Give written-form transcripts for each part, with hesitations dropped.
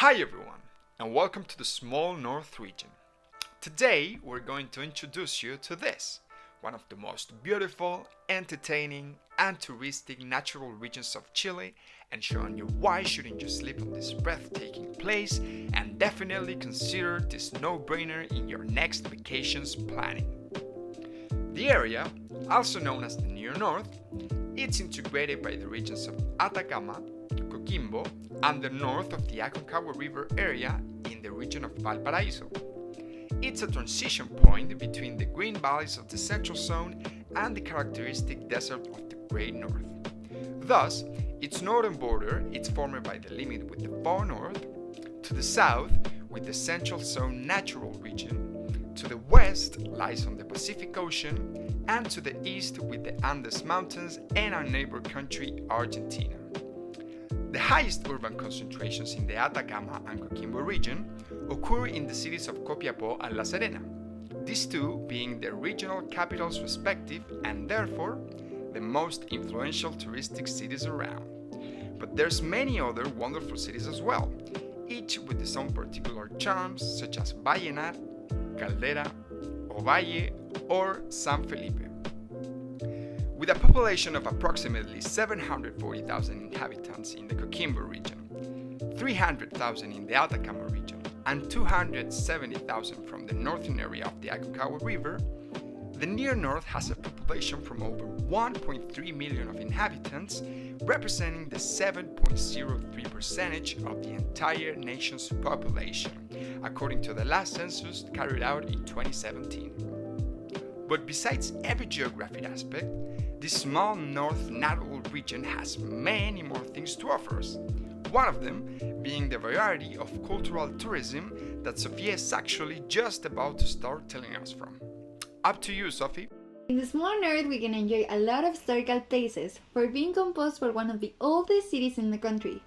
Hi everyone, and welcome to the small North region. Today we're going to introduce you to this, one of the most beautiful, entertaining, and touristic natural regions of Chile, and showing you why shouldn't you sleep on this breathtaking place and definitely consider this no-brainer in your next vacations planning. The area, also known as the Near North, it's integrated by the regions of Atacama, Coquimbo, and the north of the Aconcagua River area in the region of Valparaiso. It's a transition point between the green valleys of the central zone and the characteristic desert of the Great North. Thus, its northern border is formed by the limit with the far north, to the south with the central zone natural region, to the west lies on the Pacific Ocean, and to the east with the Andes Mountains and our neighbor country Argentina. The highest urban concentrations in the Atacama and Coquimbo region occur in the cities of Copiapó and La Serena, these two being their regional capitals respective and therefore the most influential touristic cities around. But there's many other wonderful cities as well, each with its own particular charms such as Vallenar, Caldera, Ovalle, or San Felipe. With a population of approximately 740,000 inhabitants in the Coquimbo region, 300,000 in the Atacama region, and 270,000 from the northern area of the Aconcagua River, the Near North has a population from over 1.3 million of inhabitants, representing the 7.03% of the entire nation's population, according to the last census carried out in 2017. But besides every geographic aspect, this small North natural region has many more things to offer us. One of them being the variety of cultural tourism that Sofia is actually just about to start telling us from. Up to you, Sophie. In the small north, we can enjoy a lot of historical places for being composed for one of the oldest cities in the country.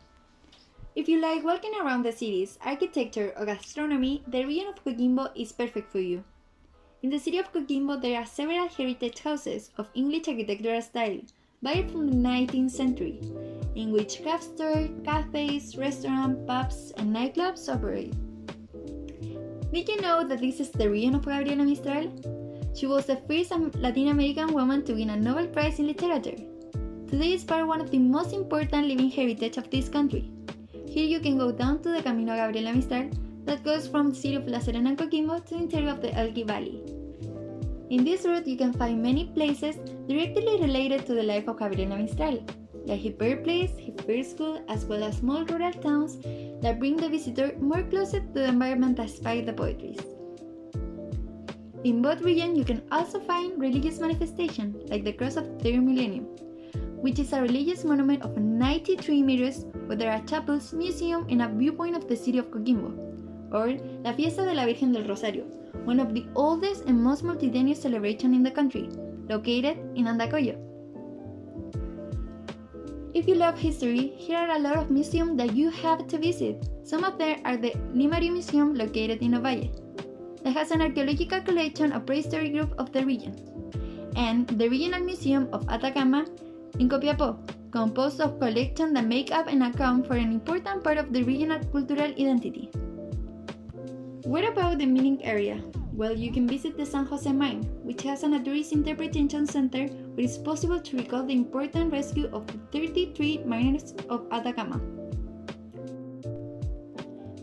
If you like walking around the city's architecture or gastronomy, the region of Coquimbo is perfect for you. In the city of Coquimbo, there are several heritage houses of English architectural style, varied from the 19th century, in which craft stores, cafes, restaurants, pubs, and nightclubs operate. Did you know that this is the region of Gabriela Mistral? She was the first Latin American woman to win a Nobel Prize in Literature. Today is part of one of the most important living heritage of this country. Here you can go down to the Camino Gabriela Mistral that goes from the city of La Serena and Coquimbo to the interior of the Elqui Valley. In this route, you can find many places directly related to the life of Gabriela Mistral, like her birthplace, her first school, as well as small rural towns that bring the visitor more closer to the environment that inspired the poetry. In both regions, you can also find religious manifestations, like the Cross of the Third Millennium, which is a religious monument of 93 meters where there are chapels, museum, and a viewpoint of the city of Coquimbo, or La Fiesta de la Virgen del Rosario, one of the oldest and most multitudinous celebrations in the country, located in Andacollo. If you love history, here are a lot of museums that you have to visit. Some of them are the Limarí Museum located in Ovalle, that has an archaeological collection of prehistoric group of the region, and the Regional Museum of Atacama in Copiapó, composed of collections that make up and account for an important part of the regional cultural identity. What about the mining area? Well, you can visit the San Jose mine, which has a tourist interpretation center where it's possible to recall the important rescue of the 33 miners of Atacama.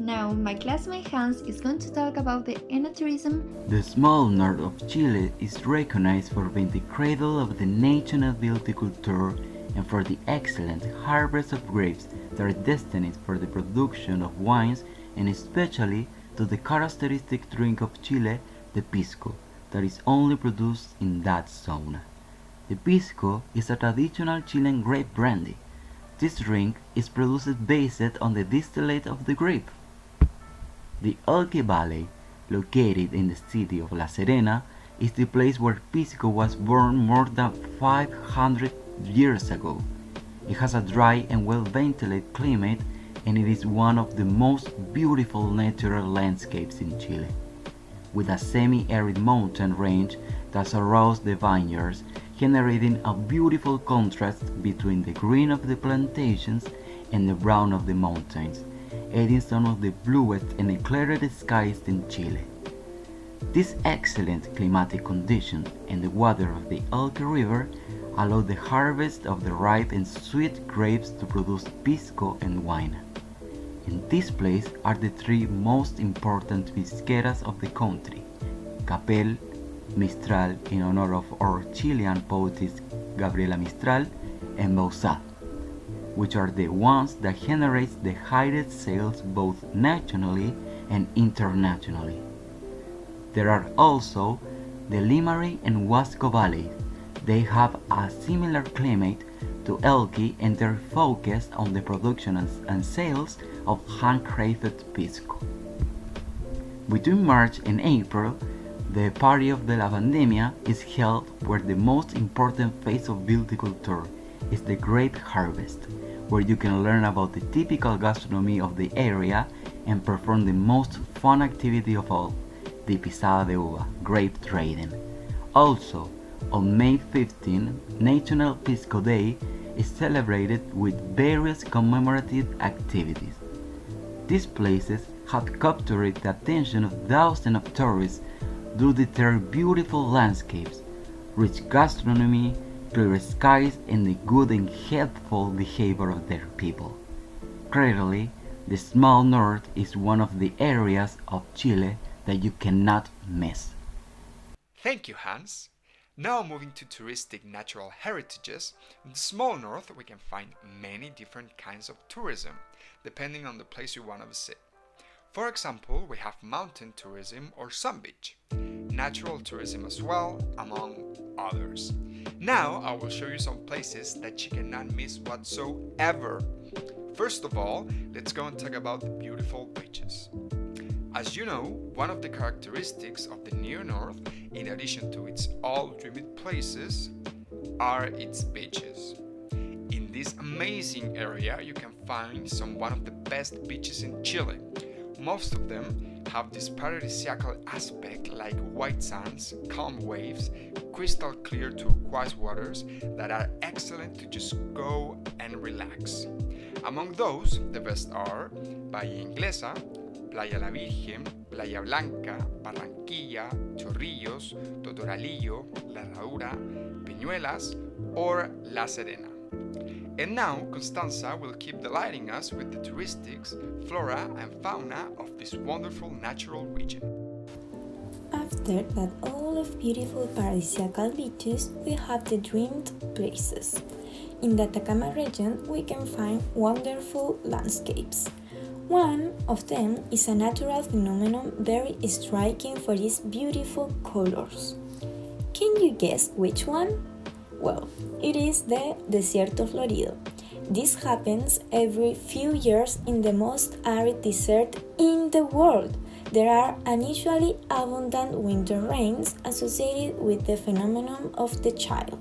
Now, my classmate Hans is going to talk about the ecotourism. The small north of Chile is recognized for being the cradle of the national viticulture and for the excellent harvest of grapes that are destined for the production of wines and especially to the characteristic drink of Chile, the pisco, that is only produced in that zone. The pisco is a traditional Chilean grape brandy. This drink is produced based on the distillate of the grape. The Elqui Valley, located in the city of La Serena, is the place where pisco was born more than 500 years ago. It has a dry and well-ventilated climate, and it is one of the most beautiful natural landscapes in Chile, with a semi-arid mountain range that surrounds the vineyards, generating a beautiful contrast between the green of the plantations and the brown of the mountains, adding some of the bluest and clearest skies in Chile. These excellent climatic conditions and the water of the Elqui River allow the harvest of the ripe and sweet grapes to produce pisco and wine. In this place are the three most important pisqueras of the country, Capel, Mistral in honor of our Chilean poetess Gabriela Mistral, and Bausat, which are the ones that generate the highest sales both nationally and internationally. There are also the Limari and Huasco valleys. They have a similar climate to Elqui and they're focused on the production and sales of handcrafted pisco. Between March and April, the Party of the La Vendemia is held where the most important phase of viticulture is the grape harvest, where you can learn about the typical gastronomy of the area and perform the most fun activity of all, the pisada de uva, grape trading. Also, on May 15, National Pisco Day is celebrated with various commemorative activities. These places have captured the attention of thousands of tourists due to their beautiful landscapes, rich gastronomy, clear skies, and the good and helpful behavior of their people. Clearly, the small north is one of the areas of Chile that you cannot miss. Thank you, Hans. Now moving to touristic natural heritages, in the small north we can find many different kinds of tourism, depending on the place you want to visit. For example, we have mountain tourism or sun beach, natural tourism as well, among others. Now I will show you some places that you cannot miss whatsoever. First of all, let's go and talk about the beautiful beaches. As you know, one of the characteristics of the Near North, in addition to its all-dreamed places, are its beaches. In this amazing area, you can find one of the best beaches in Chile. Most of them have this paradisiacal aspect like white sands, calm waves, crystal clear turquoise waters that are excellent to just go and relax. Among those, the best are Bahía Inglesa, Playa La Virgen, Playa Blanca, Barranquilla, Chorrillos, Totoralillo, La Herradura, Peñuelas, or La Serena. And now Constanza will keep delighting us with the touristics, flora and fauna of this wonderful natural region. After that all of beautiful paradisiacal beaches, we have the dreamed places. In the Atacama region, we can find wonderful landscapes. One of them is a natural phenomenon very striking for its beautiful colors. Can you guess which one? Well, it is the Desierto Florido. This happens every few years in the most arid desert in the world. There are unusually abundant winter rains associated with the phenomenon of the chill.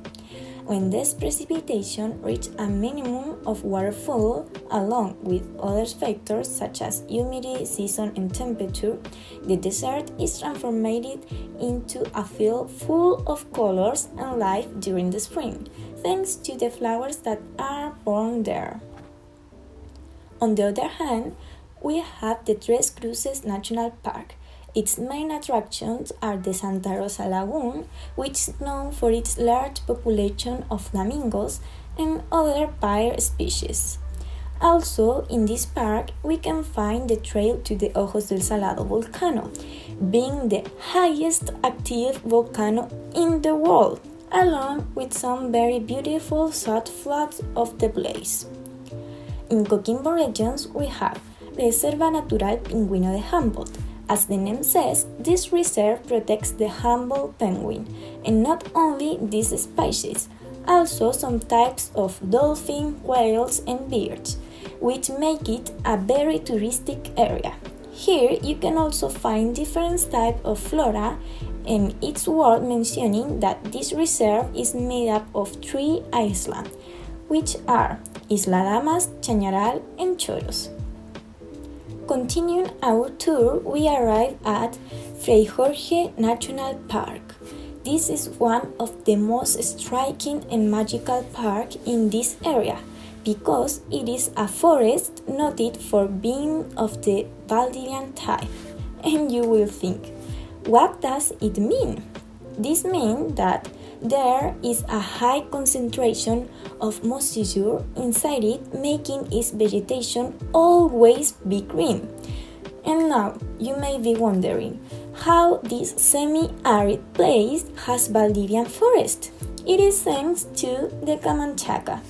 When this precipitation reaches a minimum of waterfall, along with other factors such as humidity, season, and temperature, the desert is transformed into a field full of colors and life during the spring, thanks to the flowers that are born there. On the other hand, we have the Tres Cruces National Park. Its main attractions are the Santa Rosa Lagoon, which is known for its large population of flamingos and other bird species. Also, in this park, we can find the trail to the Ojos del Salado volcano, being the highest active volcano in the world, along with some very beautiful salt flats of the place. In Coquimbo regions, we have Reserva Natural Pingüino de Humboldt. As the name says, this reserve protects the Humboldt penguin, and not only this species, also some types of dolphin, whales, and birds, which make it a very touristic area. Here you can also find different types of flora, and it's worth mentioning that this reserve is made up of 3 islands, which are Isla Damas, Chañaral, and Choros. Continuing our tour, we arrive at Fray Jorge National Park. This is one of the most striking and magical parks in this area, because it is a forest noted for being of the Valdivian type. And you will think, what does it mean? This means that there is a high concentration of moisture inside it, making its vegetation always be green. And now you may be wondering how this semi-arid place has Valdivian forest. It is thanks to the Camanchaca.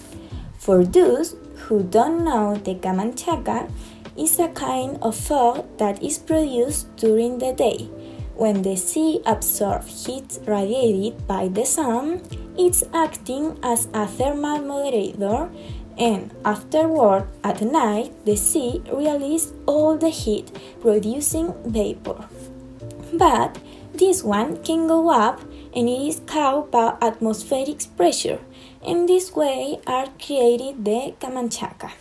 For those who don't know, the Camanchaca is a kind of fog that is produced during the day. When the sea absorbs heat radiated by the sun, it's acting as a thermal moderator, and afterward, at night, the sea releases all the heat, producing vapor. But this one can go up, and it is caused by atmospheric pressure, and this way are created the Camanchaca.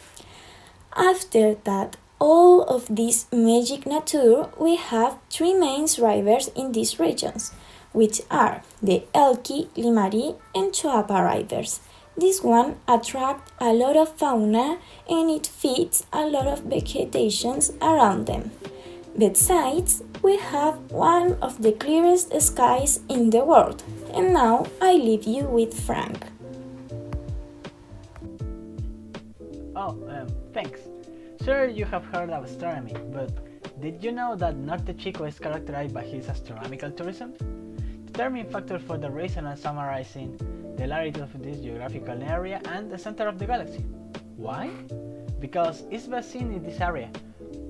After that, all of this magic nature, we have three main rivers in these regions, which are the Elqui, Limari, and Choapa rivers. This one attracts a lot of fauna and it feeds a lot of vegetation around them. Besides, we have one of the clearest skies in the world. And now I leave you with Frank. Thanks. Sure, you have heard of astronomy, but did you know that Norte Chico is characterized by its astronomical tourism? Determining factor for the reason I'm summarizing the latitude of this geographical area and the center of the galaxy. Why? Because it's best seen in this area,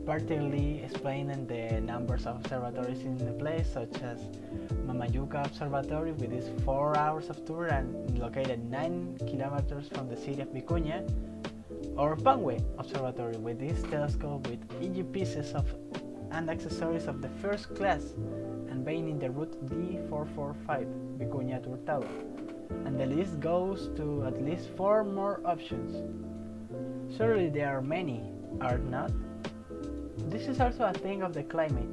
particularly explaining the numbers of observatories in the place, such as Mamayuca Observatory with its 4 hours of tour and located 9 kilometers from the city of Vicuña, or Pangue Observatory with this telescope with EG pieces and accessories of the first class and being in the route D445 Vicuña to Hurtado. And the list goes to at least 4 more options. Surely there are many, are not? This is also a thing of the climate.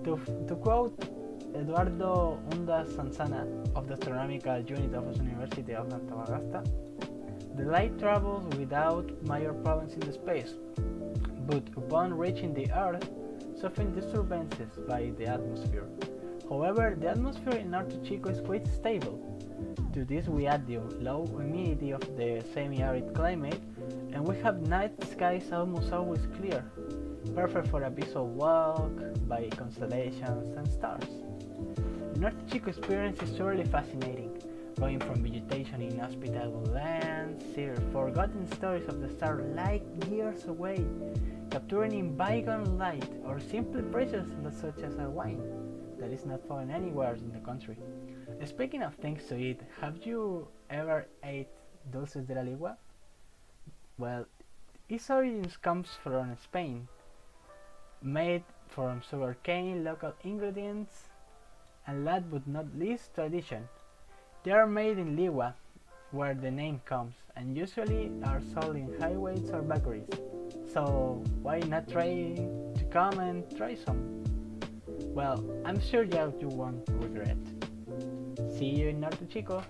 To quote Eduardo Undas Sanzana of the Astronomical Unit of the University of Antofagasta, the light travels without major problems in the space, but upon reaching the Earth, suffering disturbances by the atmosphere. However, the atmosphere in Norte Chico is quite stable. To this we add the low humidity of the semi-arid climate, and we have night skies almost always clear, perfect for a peaceful walk by constellations and stars. The Norte Chico experience is surely fascinating, going from vegetation in hospitable lands, see forgotten stories of the stars light years away, capturing in bygone light, or simple precious such as a wine that is not found anywhere in the country. Speaking of things to eat, have you ever ate dulces de la ligua? Well, its origins comes from Spain, made from sugarcane, local ingredients, and last but not least, tradition. They are made in Ligua, where the name comes, and usually are sold in highways or bakeries. So why not try to come and try some? Well, I'm sure you won't regret. See you in Norte Chico.